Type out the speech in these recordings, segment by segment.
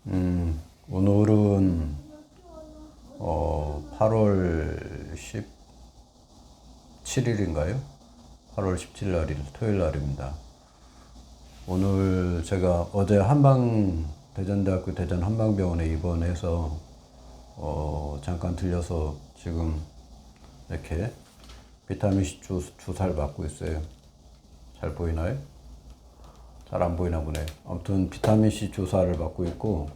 오늘은 8월 17일인가요? 8월 17일 날일 토요일 날입니다. 오늘 제가 어제 대전대학교 대전 한방병원에 입원해서 잠깐 들려서 지금 이렇게 비타민C 주사를 맞고 있어요. 잘 보이나요? 잘 안 보이나 보네. 아무튼 비타민C 주사를 맞고 있고,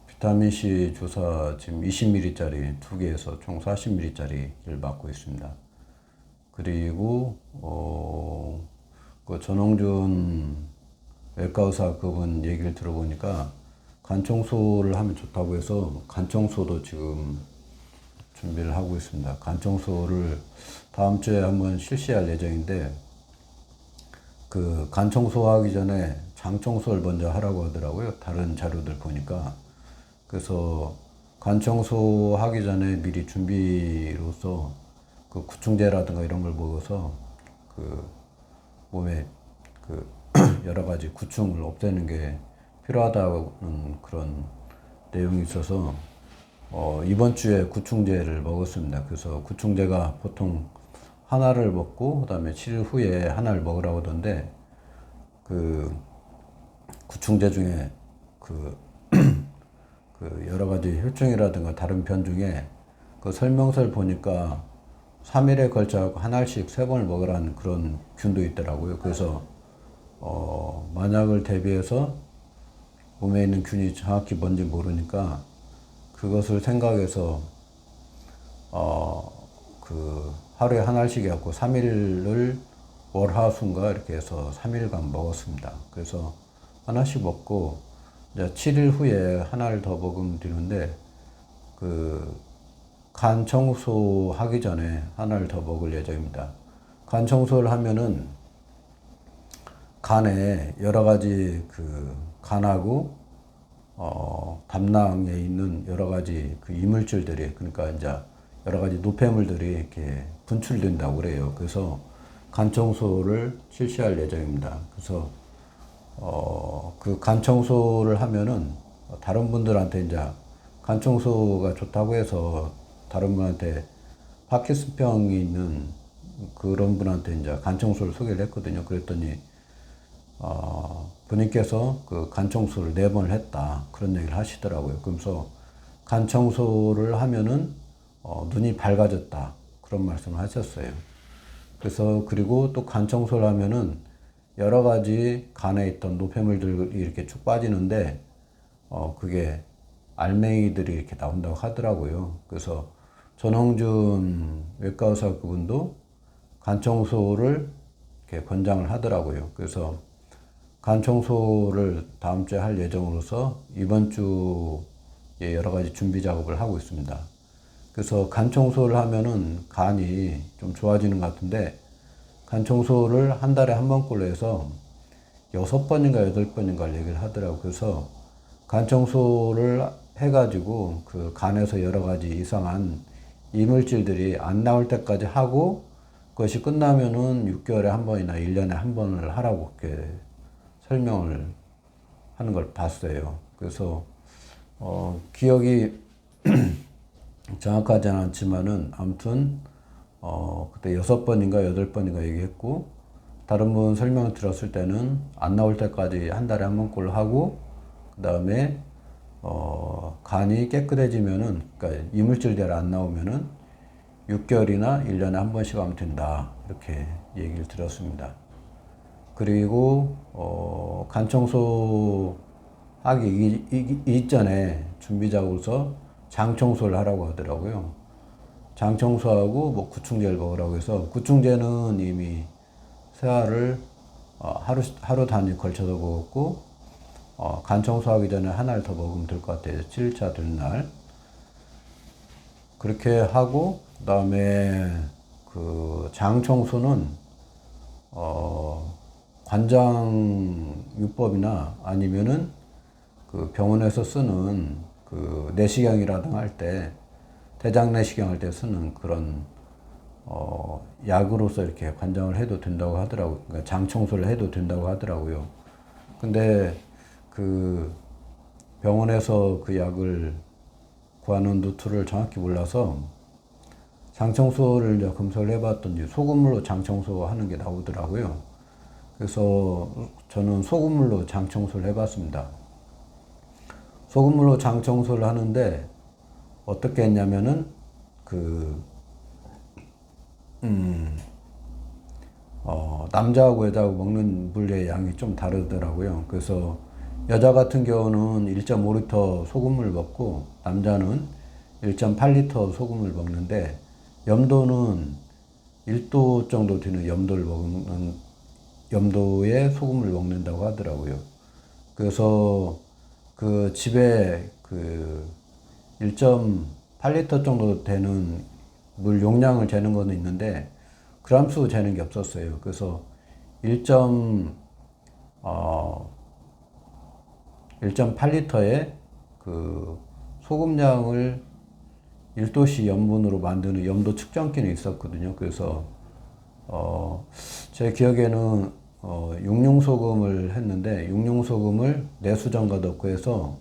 비타민C 주사 지금 20ml짜리 두 개에서 총 40ml짜리를 맞고 있습니다. 그리고 그 전홍준 외과의사 그분 얘기를 들어보니까 간 청소를 하면 좋다고 해서 간 청소도 지금 준비를 하고 있습니다. 간 청소를 다음 주에 한번 실시할 예정인데, 그 간 청소하기 전에 장 청소를 먼저 하라고 하더라고요. 다른 자료들 보니까. 그래서 간 청소하기 전에 미리 준비로서 그 구충제라든가 이런 걸 먹어서 그 몸에 그 여러 가지 구충을 없애는 게 필요하다는 그런 내용이 있어서 이번 주에 구충제를 먹었습니다. 그래서 구충제가 보통 하나를 먹고 그다음에 7일 후에 하나를 먹으라고 하던데, 그 구충제 중에 그 여러 가지 효증이라든가 다른 편 중에 그 설명서를 보니까 3일에 걸쳐 한 알씩 3번을 먹으라는 그런 균도 있더라고요. 그래서 만약을 대비해서 몸에 있는 균이 정확히 뭔지 모르니까 그것을 생각해서 그 하루에 한 알씩 해갖고 3일을 월화수인가 이렇게 해서 3일간 먹었습니다. 그래서 하나씩 먹고 이제 7일 후에 하나를 더 먹으면 되는데, 그 간 청소 하기 전에 하나를 더 먹을 예정입니다. 간 청소를 하면은 간에 여러 가지 그 간하고 담낭에 있는 여러 가지 그 이물질들이, 그러니까 이제 여러 가지 노폐물들이 이렇게 분출된다고 그래요. 그래서 간 청소를 실시할 예정입니다. 그래서 그 간 청소를 하면은 다른 분들한테 이제 간 청소가 좋다고 해서 다른 분한테 파킨슨병이 있는 그런 분한테 이제 간 청소를 소개를 했거든요. 그랬더니 본인께서 그 간 청소를 4번을 했다, 그런 얘기를 하시더라고요. 그러면서 간 청소를 하면은 눈이 밝아졌다, 그런 말씀을 하셨어요. 그래서 그리고 또 간 청소를 하면은 여러 가지 간에 있던 노폐물들이 이렇게 쭉 빠지는데 그게 알맹이들이 이렇게 나온다고 하더라고요. 그래서 전홍준 외과의사 그분도 간 청소를 이렇게 권장을 하더라고요. 그래서 간 청소를 다음 주에 할 예정으로서 이번 주에 여러 가지 준비 작업을 하고 있습니다. 그래서 간 청소를 하면은 간이 좀 좋아지는 것 같은데, 간 청소를 한 달에 한 번꼴로 해서 6번인가 8번인가 얘기를 하더라고요. 그래서 간 청소를 해가지고 그 간에서 여러 가지 이상한 이물질들이 안 나올 때까지 하고, 그것이 끝나면은 6개월에 한 번이나 1년에 한 번을 하라고 이렇게 설명을 하는 걸 봤어요. 그래서 기억이 정확하지 않지만은 아무튼 그때 6번인가 8번인가 얘기했고, 다른 분 설명 들었을 때는 안 나올 때까지 한 달에 한 번꼴로 하고, 그 다음에 간이 깨끗해지면은, 그러니까 이물질들이 안 나오면은 6개월이나 1년에 한 번씩 하면 된다, 이렇게 얘기를 들었습니다. 그리고 간 청소 하기 이전에 준비 작업으로서 장 청소를 하라고 하더라고요. 장 청소하고 뭐 구충제를 먹으라고 해서, 구충제는 이미 세알을 하루 단위 걸쳐서 먹었고, 간 청소하기 전에 하나를 더 먹으면 될 것 같아요. 7일차 되는 날. 그렇게 하고, 그 다음에 그 장 청소는 관장요법이나 아니면은 그 병원에서 쓰는 그 내시경이라든가 할 때, 대장 내시경 할 때 쓰는 그런 약으로서 이렇게 관장을 해도 된다고 하더라고요. 그러니까 장 청소를 해도 된다고 하더라고요. 근데 그 병원에서 그 약을 구하는 루트를 정확히 몰라서 장 청소를 이제 검색을 해봤더니 소금물로 장 청소하는 게 나오더라고요. 그래서 저는 소금물로 장 청소를 해봤습니다. 소금물로 장 청소를 하는데 어떻게 했냐면은 남자하고 여자하고 먹는 물의 양이 좀 다르더라고요. 그래서 여자 같은 경우는 1.5리터 소금을 먹고 남자는 1.8리터 소금을 먹는데 염도는 1도 정도 되는 염도의 소금을 먹는다고 하더라고요. 그래서 그 집에 그 1.8리터 정도 되는 물 용량을 재는 거는 있는데 그람수 재는 게 없었어요. 그래서 1.8리터의 그 소금량을 1도씨 염분으로 만드는 염도 측정기는 있었거든요. 그래서 제 기억에는 육룡소금을 했는데 육룡소금을 내수정과 넣고 해서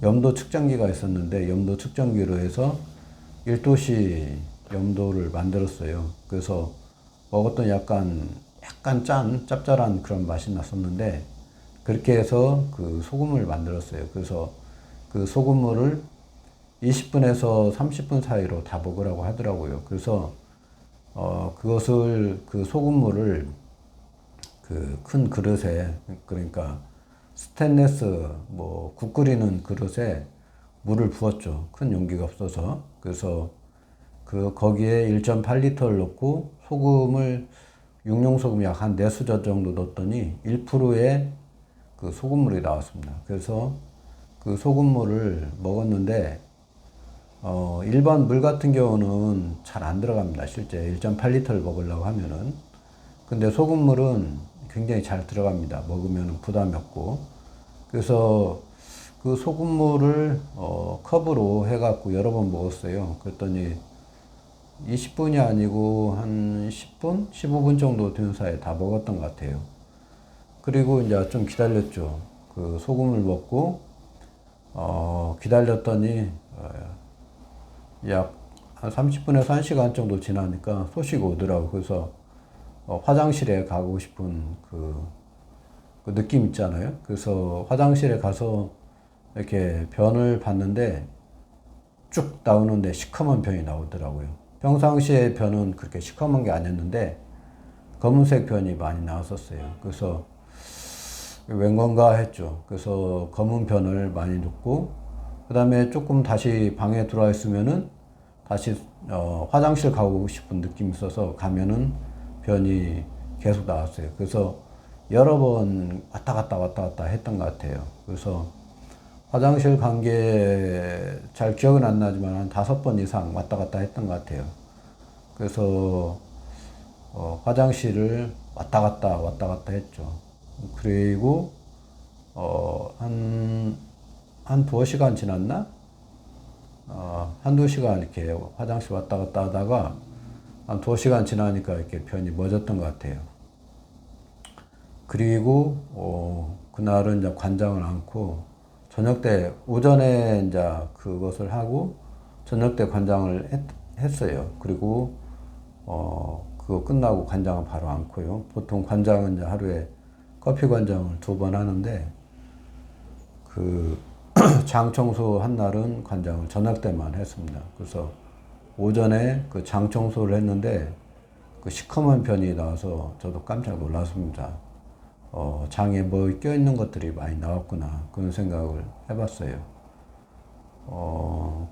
염도 측정기가 있었는데 염도 측정기로 해서 1도씨 염도를 만들었어요. 그래서 먹었던 약간 짭짤한 그런 맛이 났었는데 그렇게 해서 그 소금을 만들었어요. 그래서 그 소금물을 20분에서 30분 사이로 다 먹으라고 하더라고요. 그래서 그것을 그 소금물을 그 큰 그릇에 그러니까 스테인리스 뭐 국 끓이는 그릇에 물을 부었죠. 큰 용기가 없어서. 그래서 그 거기에 1.8리터를 넣고 소금을 육룡소금 약 한 4수저 정도 넣었더니 1%의 그 소금물이 나왔습니다. 그래서 그 소금물을 먹었는데 일반 물 같은 경우는 잘 안 들어갑니다. 실제 1.8리터를 먹으려고 하면은. 근데 소금물은 굉장히 잘 들어갑니다. 먹으면 부담이 없고. 그래서 그 소금물을 컵으로 해갖고 여러 번 먹었어요. 그랬더니 20분이 아니고 한 10분? 15분 정도 된 사이에 다 먹었던 것 같아요. 그리고 이제 좀 기다렸죠. 그 소금을 먹고 기다렸더니 약 한 30분에서 1시간 정도 지나니까 소식이 오더라고. 그래서 화장실에 가고 싶은 그 느낌 있잖아요. 그래서 화장실에 가서 이렇게 변을 봤는데 쭉 나오는데 시커먼 변이 나오더라고요. 평상시에 변은 그렇게 시커먼 게 아니었는데 검은색 변이 많이 나왔었어요. 그래서 웬 건가 했죠. 그래서 검은 변을 많이 넣고 그 다음에 조금 다시 방에 들어와 있으면은 다시 화장실 가고 싶은 느낌이 있어서 가면은 변이 계속 나왔어요. 그래서 여러 번 왔다 갔다 했던 것 같아요. 그래서 화장실 간 게 잘 기억은 안 나지만 한 5번 이상 왔다 갔다 했던 것 같아요. 그래서 화장실을 왔다 갔다 했죠. 그리고 한 두어 시간 지났나? 한두 시간 이렇게 화장실 왔다 갔다 하다가 한 두어 시간 지나니까 이렇게 변이 멎었던 것 같아요. 그리고 그날은 이제 관장을 안고 저녁 때 오전에 이제 그것을 하고 저녁 때 관장을 했어요. 그리고 그거 끝나고 관장은 바로 안고요. 보통 관장은 이제 하루에 커피 관장을 2번 하는데 그 장 청소 한 날은 관장을 저녁 때만 했습니다. 그래서 오전에 그 장 청소를 했는데 그 시커먼 변이 나와서 저도 깜짝 놀랐습니다. 장에 뭐 껴있는 것들이 많이 나왔구나 그런 생각을 해봤어요.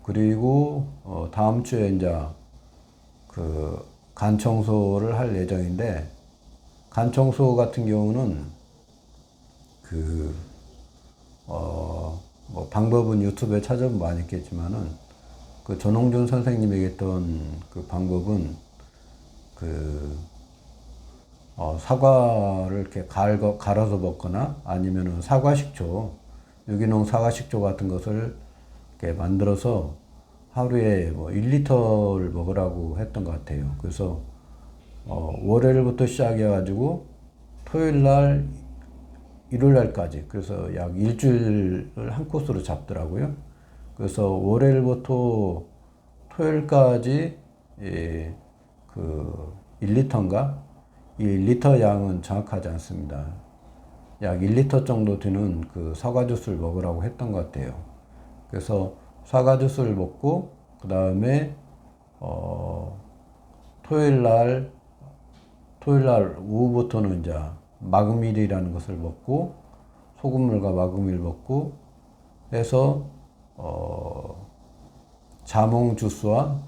그리고 다음 주에 이제 그 간 청소를 할 예정인데 간 청소 같은 경우는 뭐 방법은 유튜브에 찾아보면 많이 있겠지만은 그 전홍준 선생님이 얘기했던 그 방법은 사과를 이렇게 갈아서 먹거나 아니면은 사과식초, 유기농 사과식초 같은 것을 이렇게 만들어서 하루에 뭐 1리터를 먹으라고 했던 것 같아요. 그래서 월요일부터 시작해가지고 토요일 날, 일요일 날까지, 그래서 약 일주일을 한 코스로 잡더라고요. 그래서 월요일부터 토요일까지 그 1리터인가? 이 1리터 양은 정확하지 않습니다. 약 1리터 정도 되는 그 사과 주스를 먹으라고 했던 것 같아요. 그래서 사과 주스를 먹고 그 다음에 토요일 날 오후부터는 이제 마그밀이라는 것을 먹고 소금물과 마그밀 먹고 해서 자몽 주스와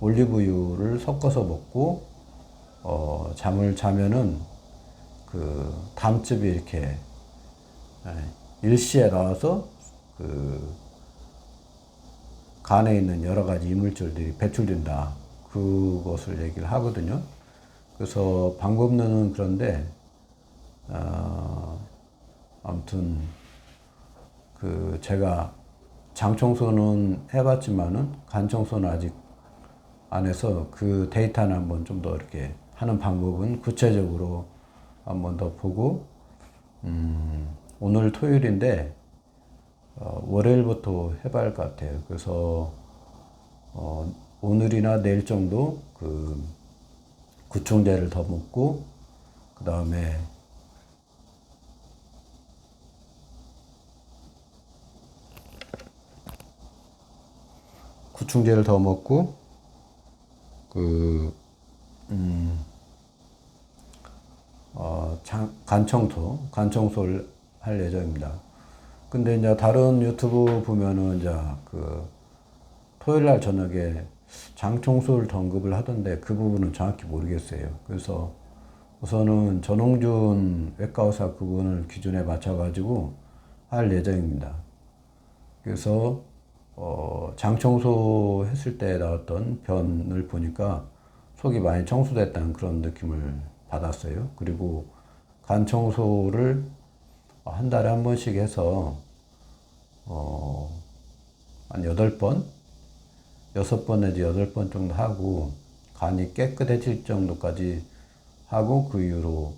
올리브유를 섞어서 먹고 잠을 자면은 그 담즙이 이렇게 일시에 나와서 그 간에 있는 여러 가지 이물질들이 배출된다. 그것을 얘기를 하거든요. 그래서 방법론은 그런데 아무튼 그 제가 장 청소는 해봤지만은 간 청소는 아직 안 해서 그 데이터는 한번 좀 더 이렇게 하는 방법은 구체적으로 한번 더 보고 오늘 토요일인데 월요일부터 해봐야 할 것 같아요. 그래서 오늘이나 내일 정도 그 구충제를 더 먹고 그 다음에 구충제를 더 먹고 그 간 청소를 할 예정입니다. 근데 이제 다른 유튜브 보면은 이제 그 토요일 날 저녁에 장 청소를 더 언급을 하던데 그 부분은 정확히 모르겠어요. 그래서 우선은 전홍준 외과의사 그분을 기준에 맞춰가지고 할 예정입니다. 그래서 장 청소했을 때 나왔던 변을 보니까 속이 많이 청소됐다는 그런 느낌을 받았어요. 그리고 간 청소를 한 달에 한 번씩 해서 한 8번, 6번 내지 8번 정도 하고 간이 깨끗해질 정도까지 하고 그 이후로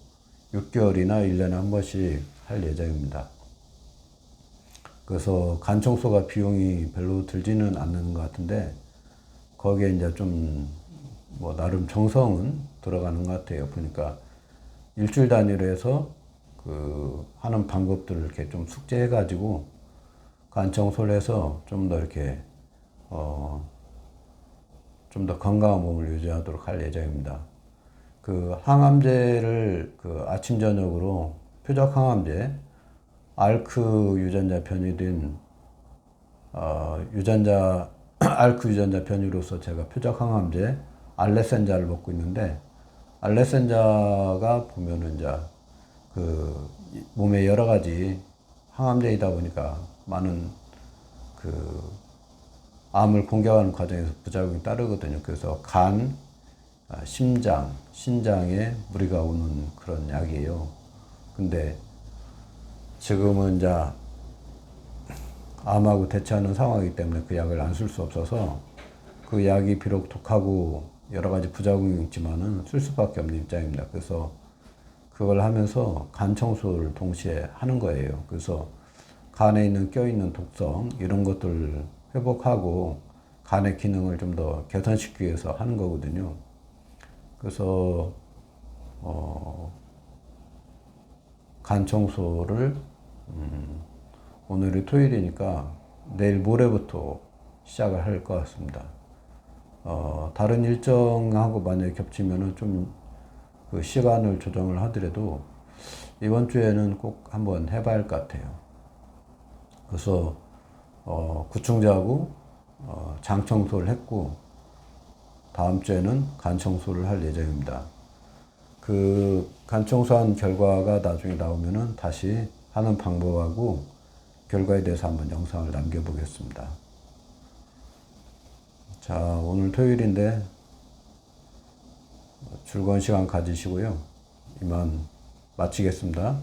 6개월이나 1년에 한 번씩 할 예정입니다. 그래서 간 청소가 비용이 별로 들지는 않는 것 같은데 거기에 이제 좀 뭐 나름 정성은 들어가는 것 같아요. 보니까 일주일 단위로 해서 그 하는 방법들을 이렇게 좀 숙제해가지고 간 청소를 해서 좀 더 이렇게 좀 더 건강한 몸을 유지하도록 할 예정입니다. 그 항암제를 그 아침 저녁으로 표적 항암제 알크 유전자 변이된 유전자 알크 유전자 변이로서 제가 표적 항암제 알레센자를 먹고 있는데 알레센자가 보면은 이제 그 몸에 여러 가지 항암제이다 보니까 많은 그 암을 공격하는 과정에서 부작용이 따르거든요. 그래서 간, 심장, 신장에 무리가 오는 그런 약이에요. 근데 지금은 이제 암하고 대처하는 상황이기 때문에 그 약을 안 쓸 수 없어서 그 약이 비록 독하고 여러 가지 부작용이 있지만은 쓸 수밖에 없는 입장입니다. 그래서 그걸 하면서 간 청소를 동시에 하는 거예요. 그래서 간에 있는 껴있는 독성 이런 것들을 회복하고 간의 기능을 좀 더 개선시키기 위해서 하는 거거든요. 그래서 간 청소를 오늘이 토요일이니까 내일 모레부터 시작을 할 것 같습니다. 다른 일정하고 만약에 겹치면은 좀 그 시간을 조정을 하더라도 이번 주에는 꼭 한번 해봐야 할 것 같아요. 그래서 구충제하고 장 청소를 했고 다음 주에는 간 청소를 할 예정입니다. 그 간 청소한 결과가 나중에 나오면은 다시 하는 방법하고 결과에 대해서 한번 영상을 남겨보겠습니다. 자, 오늘 토요일인데 즐거운 시간 가지시고요. 이만 마치겠습니다.